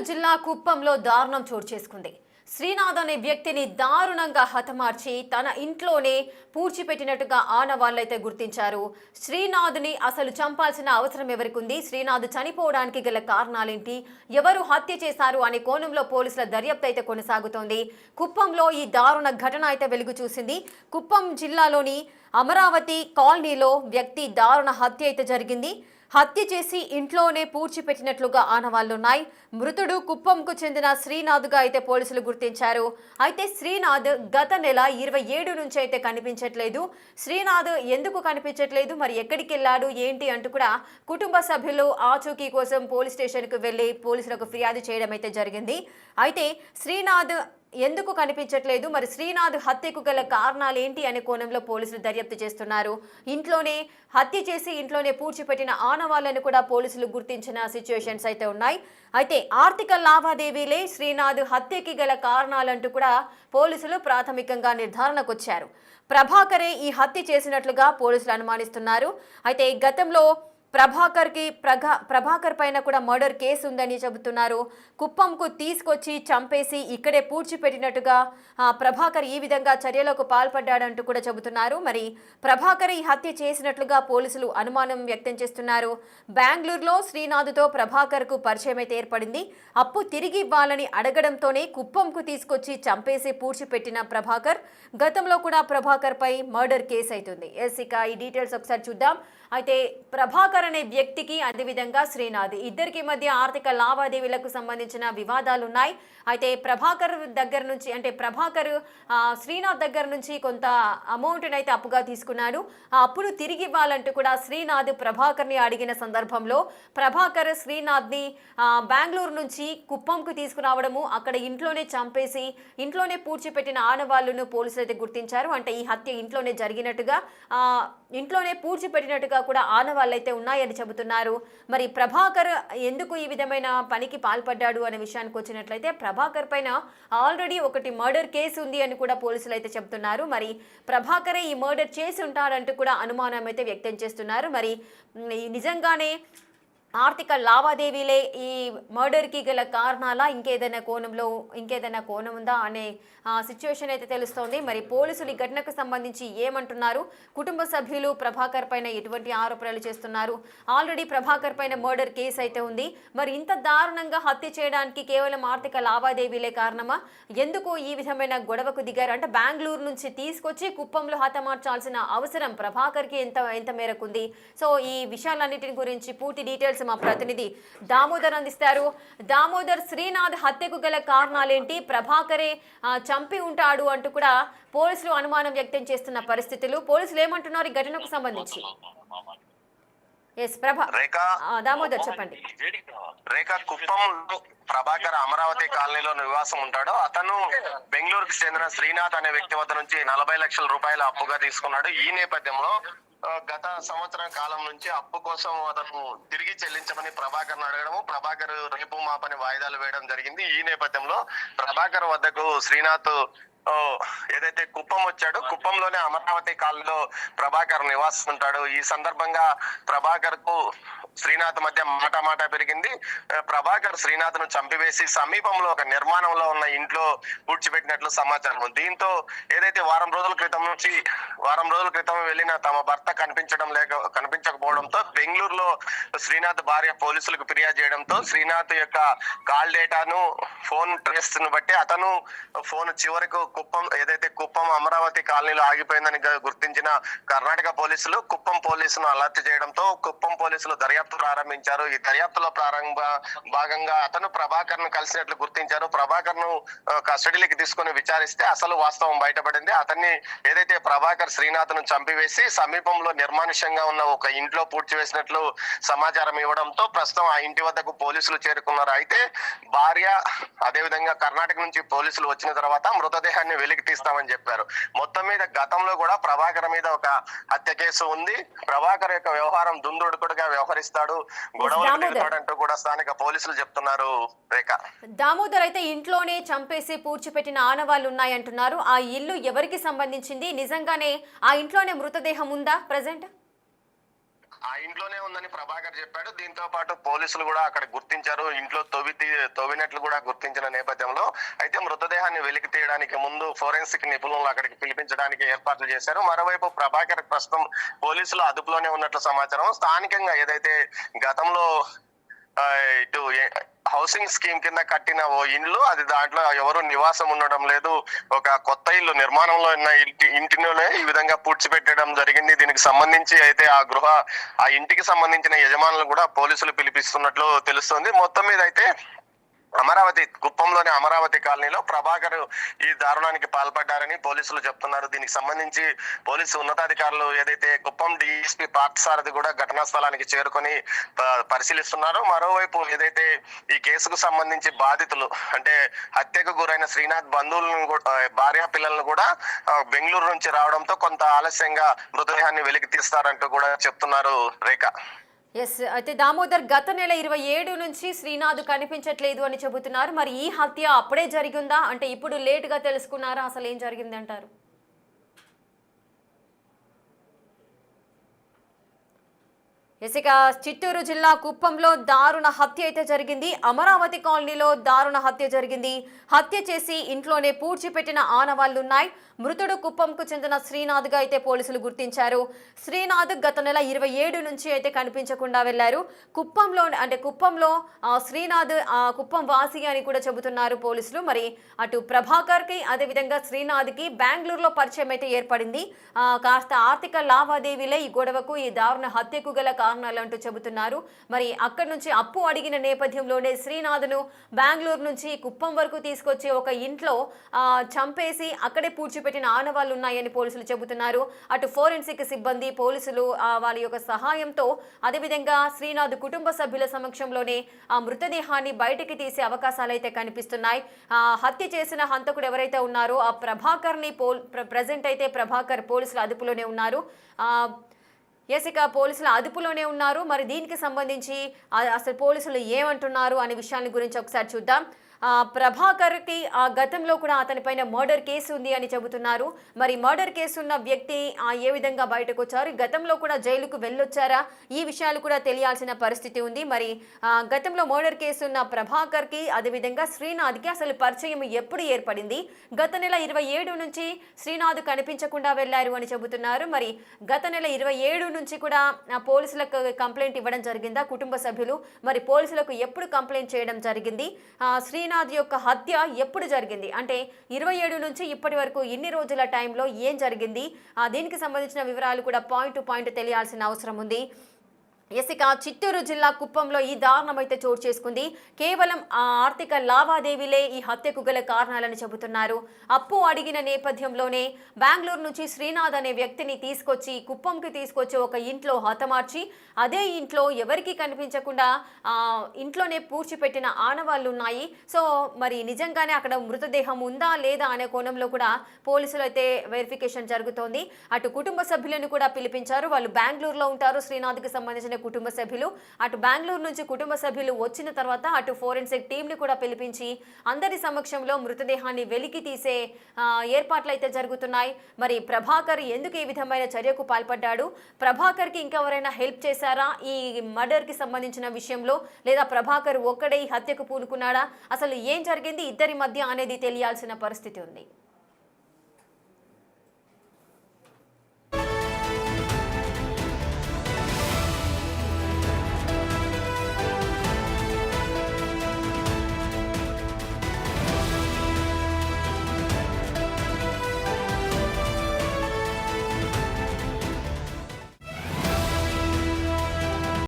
జిల్లా కుప్పంలో దారుణం చోటు చేసుకుంది. శ్రీనాథ్ అనే వ్యక్తిని దారుణంగా హతమార్చి తన ఇంట్లోనే పూడ్చిపెట్టినట్టుగా ఆనవాళ్లైతే గుర్తించారు. శ్రీనాథ్ని అసలు చంపాల్సిన అవసరం ఎవరికుంది, శ్రీనాథ్ చనిపోవడానికి గల కారణాలేంటి, ఎవరు హత్య చేశారు అనే కోణంలో పోలీసుల దర్యాప్తు అయితే కొనసాగుతోంది. కుప్పంలో ఈ దారుణ ఘటన అయితే వెలుగు చూసింది. కుప్పం జిల్లాలోని అమరావతి కాలనీలో వ్యక్తి దారుణ హత్య అయితే జరిగింది. హత్య చేసి ఇంట్లోనే పూడ్చిపెట్టినట్లుగా ఆనవాళ్లున్నాయి. మృతుడు కుప్పంకు చెందిన శ్రీనాథ్గా అయితే పోలీసులు గుర్తించారు. అయితే శ్రీనాథ్ గత నెల 27 నుంచి అయితే కనిపించట్లేదు. శ్రీనాథ్ ఎందుకు కనిపించట్లేదు, మరి ఎక్కడికి వెళ్ళాడు ఏంటి అంటూ కూడా కుటుంబ సభ్యులు ఆచూకీ కోసం పోలీస్ స్టేషన్కు వెళ్లి పోలీసులకు ఫిర్యాదు చేయడం అయితే జరిగింది. అయితే శ్రీనాథ్ ఎందుకు కనిపించట్లేదు, మరి శ్రీనాథ్ హత్యకు గల కారణాలు ఏంటి అనే కోణంలో పోలీసులు దర్యాప్తు చేస్తున్నారు. ఇంట్లోనే హత్య చేసి ఇంట్లోనే పూడ్చిపెట్టిన ఆనవాళ్లను కూడా పోలీసులు గుర్తించిన సిచ్యువేషన్స్ అయితే ఉన్నాయి. అయితే ఆర్థిక లావాదేవీలే శ్రీనాథ్ హత్యకి గల కారణాలంటూ కూడా పోలీసులు ప్రాథమికంగా నిర్ధారణకు వచ్చారు. ప్రభాకరే ఈ హత్య చేసినట్లుగా పోలీసులు అనుమానిస్తున్నారు. అయితే గతంలో ప్రభాకర్ పైన కూడా మర్డర్ కేసు ఉందని చెబుతున్నారు. కుప్పంకు తీసుకొచ్చి చంపేసి ఇక్కడే పూడ్చిపెట్టినట్టుగా ప్రభాకర్ ఈ విధంగా చర్యలకు పాల్పడ్డాడంటూ కూడా చెబుతున్నారు. మరి ప్రభాకర్ ఈ హత్య చేసినట్లుగా పోలీసులు అనుమానం వ్యక్తం చేస్తున్నారు. బెంగళూరులో శ్రీనాథ్తో ప్రభాకర్కు పరిచయం అయితే ఏర్పడింది. అప్పు తిరిగి ఇవ్వాలని అడగడంతోనే కుప్పంకు తీసుకొచ్చి చంపేసి పూడ్చిపెట్టిన ప్రభాకర్ గతంలో కూడా ప్రభాకర్ పై మర్డర్ కేసు అవుతుంది. ఇక ఈ డీటెయిల్స్ ఒకసారి చూద్దాం. అయితే ప్రభాకర్ అనే వ్యక్తికి అదేవిధంగా శ్రీనాథ్ ఇద్దరికి మధ్య ఆర్థిక లావాదేవీలకు సంబంధించిన వివాదాలు ఉన్నాయి. అయితే ప్రభాకర్ దగ్గర నుంచి అంటే ప్రభాకర్ శ్రీనాథ్ దగ్గర నుంచి కొంత అమౌంట్ని అయితే అప్పుగా తీసుకున్నాడు. ఆ అప్పును తిరిగి ఇవ్వాలంటూ కూడా శ్రీనాథ్ ప్రభాకర్ని అడిగిన సందర్భంలో ప్రభాకర్ శ్రీనాథ్ని బెంగళూరు నుంచి కుప్పంకు తీసుకురావడము, అక్కడ ఇంట్లోనే చంపేసి ఇంట్లోనే పూడ్చిపెట్టిన ఆనవాళ్లను పోలీసులు అయితే గుర్తించారు. అంటే ఈ హత్య ఇంట్లోనే జరిగినట్టుగా ఇంట్లోనే పూడ్చిపెట్టినట్టుగా కూడా ఆనవాళ్ళు అయితే ఉన్నాయని చెబుతున్నారు. మరి ప్రభాకర్ ఎందుకు ఈ విధమైన పనికి పాల్పడ్డాడు అనే విషయానికి వచ్చినట్లయితే ప్రభాకర్ పైన ఆల్రెడీ ఒకటి మర్డర్ కేసు ఉంది అని కూడా పోలీసులు అయితే చెబుతున్నారు. మరి ప్రభాకరే ఈ మర్డర్ చేసి ఉంటాడంటూ కూడా అనుమానం అయితే వ్యక్తం చేస్తున్నారు. మరి నిజంగానే ఆర్థిక లావాదేవీలే ఈ మర్డర్కి గల కారణాలా, ఇంకేదైనా కోణం ఉందా అనే సిచ్యువేషన్ అయితే తెలుస్తోంది. మరి పోలీసులు ఈ ఘటనకు సంబంధించి ఏమంటున్నారు, కుటుంబ సభ్యులు ప్రభాకర్ పైన ఎటువంటి ఆరోపణలు చేస్తున్నారు, ఆల్రెడీ ప్రభాకర్ పైన మర్డర్ కేసు అయితే ఉంది. మరి ఇంత దారుణంగా హత్య చేయడానికి కేవలం ఆర్థిక లావాదేవీలే కారణమా, ఎందుకు ఈ విధమైన గొడవకు దిగారు, అంటే బెంగళూరు నుంచి తీసుకొచ్చి కుప్పంలో హతమార్చాల్సిన అవసరం ప్రభాకర్కి ఎంత మేరకు ఉంది. సో ఈ విషయాలన్నిటిని గురించి పూర్తి డీటెయిల్స్ మా ప్రతినిధి దామోదర్ అందిస్తారు. దామోదర్, శ్రీనాథ్ హత్యకు గల కారణాలేంటి, ప్రభాకరే చంపి ఉంటాడు అంటూ కూడా పోలీసులు అనుమానం వ్యక్తం చేస్తున్న పరిస్థితులు, పోలీసులు ఏమంటున్నారు ఈ ఘటనకు సంబంధించి? దామోదర్ చెప్పండి. రేఖ, కుప్పంలో ప్రభాకర్ అమరావతి కాలనీలో నివాసం ఉంటాడు. అతను బెంగళూరుకు చెందిన శ్రీనాథ్ అనే వ్యక్తి వద్ద నుంచి 40 లక్షల రూపాయల అప్పుగా తీసుకున్నాడు. ఈ నేపథ్యంలో గత సంవత్సరం కాలం నుంచి అప్పు కోసం అతను తిరిగి చెల్లించమని ప్రభాకర్ అడగడము, ప్రభాకర్ రేపు మాపని వాయిదాలు వేయడం జరిగింది. ఈ నేపథ్యంలో ప్రభాకర్ వద్దకు శ్రీనాథ్ ఏదైతే కుప్పం వచ్చాడు, కుప్పంలోనే అమరావతి కాలనీలో ప్రభాకర్ నివాసం ఉంటాడు. ఈ సందర్భంగా ప్రభాకర్ కు శ్రీనాథ్ మధ్య మాట పెరిగింది. ప్రభాకర్ శ్రీనాథ్ ను చంపివేసి సమీపంలో ఒక నిర్మాణంలో ఉన్న ఇంట్లో పూడ్చిపెట్టినట్లు సమాచారం. దీంతో ఏదైతే వారం రోజుల క్రితం వెళ్ళిన తమ భర్త కనిపించకపోవడంతో బెంగళూరులో శ్రీనాథ్ భార్య పోలీసులకు ఫిర్యాదు చేయడంతో శ్రీనాథ్ యొక్క కాల్ డేటాను, ఫోన్ ట్రేస్ ను బట్టి అతను ఫోన్ చివరకు కుప్పం అమరావతి కాలనీలో ఆగిపోయిందని గుర్తించిన కర్ణాటక పోలీసులు కుప్పం పోలీసును అలర్ట్ చేయడంతో కుప్పం పోలీసులు దర్యాప్తు ప్రారంభించారు. ఈ దర్యాప్తులో భాగంగా అతను ప్రభాకర్ ను కలిసినట్లు గుర్తించారు. ప్రభాకర్ ను కస్టడీలోకి తీసుకుని విచారిస్తే అసలు వాస్తవం బయటపడింది. అతన్ని ఏదైతే ప్రభాకర్ శ్రీనాథ్ ను చంపివేసి సమీపంలో నిర్మానుష్యంగా ఉన్న ఒక ఇంట్లో పూడ్చివేసినట్లు సమాచారం ఇవ్వడంతో ప్రస్తుతం ఆ ఇంటి వద్దకు పోలీసులు చేరుకున్నారు. అయితే భార్య అదేవిధంగా కర్ణాటక నుంచి పోలీసులు వచ్చిన తర్వాత మృతదేహాన్ని వెలికి తీస్తామని చెప్పారు. మొత్తం మీద గతంలో కూడా ప్రభాకర్ మీద ఒక హత్య కేసు ఉంది. ప్రభాకర్ యొక్క వ్యవహారం దుందుడుకుడుగా వ్యవహరిస్తాడు, గొడవలు అంటూ కూడా స్థానిక పోలీసులు చెప్తున్నారు. రేఖ, దామోదర్ అయితే ఇంట్లోనే చంపేసి పూడ్చిపెట్టిన ఆనవాళ్లు ఉన్నాయంటున్నారు. ఆ ఇల్లు ఎవరికి సంబంధించింది, నిజంగానే ఆ ఇంట్లోనే మృతదేహం ఉందా ప్రెసెంట్? ఆ ఇంట్లోనే ఉందని ప్రభాకర్ చెప్పాడు. దీంతో పాటు పోలీసులు కూడా అక్కడ గుర్తించారు, ఇంట్లో తవ్వినట్లు కూడా గుర్తించిన నేపథ్యంలో అయితే మృతదేహాన్ని వెలికి తీయడానికి ముందు ఫోరెన్సిక్ నిపుణులను అక్కడికి పిలిపించడానికి ఏర్పాట్లు చేశారు. మరోవైపు ప్రభాకర్ ప్రస్తుతం పోలీసులు అదుపులోనే ఉన్నట్లు సమాచారం. స్థానికంగా ఏదైతే గతంలో ఇటు హౌసింగ్ స్కీమ్ కింద కట్టిన ఓ ఇండ్లు, అది దాంట్లో ఎవరు నివాసం ఉండడం లేదు. ఒక కొత్త ఇల్లు నిర్మాణంలో ఉన్న ఇంటిలోనే ఈ విధంగా పూడ్చిపెట్టడం జరిగింది. దీనికి సంబంధించి అయితే ఆ ఇంటికి సంబంధించిన యజమానులు కూడా పోలీసులు పిలిపిస్తున్నట్లు తెలుస్తుంది. మొత్తం మీద అయితే కుప్పంలోని అమరావతి కాలనీలో ప్రభాకర్ ఈ దారుణానికి పాల్పడ్డారని పోలీసులు చెప్తున్నారు. దీనికి సంబంధించి పోలీసు ఉన్నతాధికారులు ఏదైతే కుప్పం డిఎస్పీ పార్థసారథి కూడా ఘటనా స్థలానికి చేరుకొని పరిశీలిస్తున్నారు. మరోవైపు ఏదైతే ఈ కేసుకు సంబంధించి బాధితులు అంటే హత్యకు గురైన శ్రీనాథ్ బంధువులను భార్య పిల్లలను కూడా బెంగళూరు నుంచి రావడంతో కొంత ఆలస్యంగా మృతదేహాన్ని వెలికి తీస్తారంటూ కూడా చెప్తున్నారు. రేఖ. ఎస్, అయితే దామోదర్ గత నెల 27 నుంచి శ్రీనాథ్ కనిపించట్లేదు అని చెబుతున్నారు. మరి ఈ హత్య అప్పుడే జరిగిందా, అంటే ఇప్పుడు లేటుగా తెలుసుకున్నారా, అసలు ఏం జరిగింది అంటారు? ఇక చిత్తూరు జిల్లా కుప్పంలో దారుణ హత్య అయితే జరిగింది. అమరావతి కాలనీలో దారుణ హత్య జరిగింది. హత్య చేసి ఇంట్లోనే పూడ్చిపెట్టిన ఆనవాళ్లున్నాయి. మృతుడు కుప్పంకు చెందిన శ్రీనాథ్గా అయితే పోలీసులు గుర్తించారు. శ్రీనాథ్ గత నెల 27 నుంచి అయితే కనిపించకుండా వెళ్లారు. కుప్పంలో శ్రీనాథ్ కుప్పం వాసి అని కూడా చెబుతున్నారు పోలీసులు. మరి అటు ప్రభాకర్కి అదేవిధంగా శ్రీనాథ్కి బెంగళూరులో పరిచయం అయితే ఏర్పడింది. కాస్త ఆర్థిక లావాదేవీలే ఈ గొడవకు, ఈ దారుణ హత్యకు గల కారణాలు అంటూ చెబుతున్నారు. మరి అక్కడి నుంచి అప్పు అడిగిన నేపథ్యంలోనే శ్రీనాథ్ను బెంగళూరు నుంచి కుప్పం వరకు తీసుకొచ్చి ఒక ఇంట్లో చంపేసి అక్కడే పూడ్చిపెట్టిన ఆనవాళ్లు ఉన్నాయని పోలీసులు చెబుతున్నారు. అటు ఫోరెన్సిక్ సిబ్బంది, పోలీసులు వాళ్ళ యొక్క సహాయంతో అదేవిధంగా శ్రీనాథ్ కుటుంబ సభ్యుల సమక్షంలోనే ఆ మృతదేహాన్ని బయటికి తీసే అవకాశాలు అయితే కనిపిస్తున్నాయి. హత్య చేసిన హంతకుడు ఎవరైతే ఉన్నారో ఆ ప్రభాకర్ని ప్రజెంట్ అయితే ప్రభాకర్ పోలీసుల అదుపులోనే ఉన్నారు. ఇక పోలీసుల అదుపులోనే ఉన్నారు. మరి దీనికి సంబంధించి అసలు పోలీసులు ఏమంటున్నారు అనే విషయాన్ని గురించి ఒకసారి చూద్దాం. ప్రభాకర్కి గతంలో కూడా అతనిపైన మర్డర్ కేసు ఉంది అని చెబుతున్నారు. మరి మర్డర్ కేసు ఉన్న వ్యక్తి ఏ విధంగా బయటకు వచ్చారు, గతంలో కూడా జైలుకు వెళ్ళొచ్చారా, ఈ విషయాలు కూడా తెలియాల్సిన పరిస్థితి ఉంది. మరి గతంలో మర్డర్ కేసు ఉన్న ప్రభాకర్కి అదేవిధంగా శ్రీనాథ్కి అసలు పరిచయం ఎప్పుడు ఏర్పడింది, గత నెల 27 నుంచి శ్రీనాథ్ కనిపించకుండా వెళ్లారు అని చెబుతున్నారు. మరి గత నెల 27 నుంచి కూడా పోలీసులకు కంప్లైంట్ ఇవ్వడం జరిగిందా కుటుంబ సభ్యులు, మరి పోలీసులకు ఎప్పుడు కంప్లైంట్ చేయడం జరిగింది, శ్రీనాథ్ యొక్క హత్య ఎప్పుడు జరిగింది, అంటే 27 నుంచి ఇప్పటి వరకు ఇన్ని రోజుల టైంలో ఏం జరిగింది, దీనికి సంబంధించిన వివరాలు కూడా పాయింట్ టు పాయింట్ తెలియాల్సిన అవసరం ఉంది. ఇక చిత్తూరు జిల్లా కుప్పంలో ఈ దారుణం అయితే చోటు చేసుకుంది. కేవలం ఆర్థిక లావాదేవీలే ఈ హత్యకు గల కారణాలని చెబుతున్నారు. అప్పు అడిగిన నేపథ్యంలోనే బెంగళూరు నుంచి శ్రీనాథ్ అనే వ్యక్తిని కుప్పంకి తీసుకొచ్చి ఒక ఇంట్లో హతమార్చి అదే ఇంట్లో ఎవరికి కనిపించకుండా ఇంట్లోనే పూడ్చిపెట్టిన ఆనవాళ్లు ఉన్నాయి. సో మరి నిజంగానే అక్కడ మృతదేహం ఉందా లేదా అనే కోణంలో కూడా పోలీసులు అయితే వెరిఫికేషన్ జరుగుతోంది. అటు కుటుంబ సభ్యులను కూడా పిలిపించారు. వాళ్ళు బెంగళూరులో ఉంటారు, శ్రీనాథ్కి సంబంధించిన కుటుంబ సభ్యులు. అటు బెంగళూరు నుంచి కుటుంబ సభ్యులు వచ్చిన తర్వాత అటు ఫోరెన్సిక్ టీంని కూడా పిలిపించి అందరి సమక్షంలో మృతదేహాన్ని వెలికి తీసే ఏర్పాట్లు అయితే జరుగుతున్నాయి. మరి ప్రభాకర్ ఎందుకు ఈ విధమైన చర్యకు పాల్పడ్డాడు, ప్రభాకర్కి ఇంకెవరైనా హెల్ప్ చేశారా ఈ మర్డర్కి సంబంధించిన విషయంలో, లేదా ప్రభాకర్ ఒక్కడే ఈ హత్యకు పూనుకున్నాడా, అసలు ఏం జరిగింది ఇద్దరి మధ్య అనేది తెలియాల్సిన పరిస్థితి ఉంది.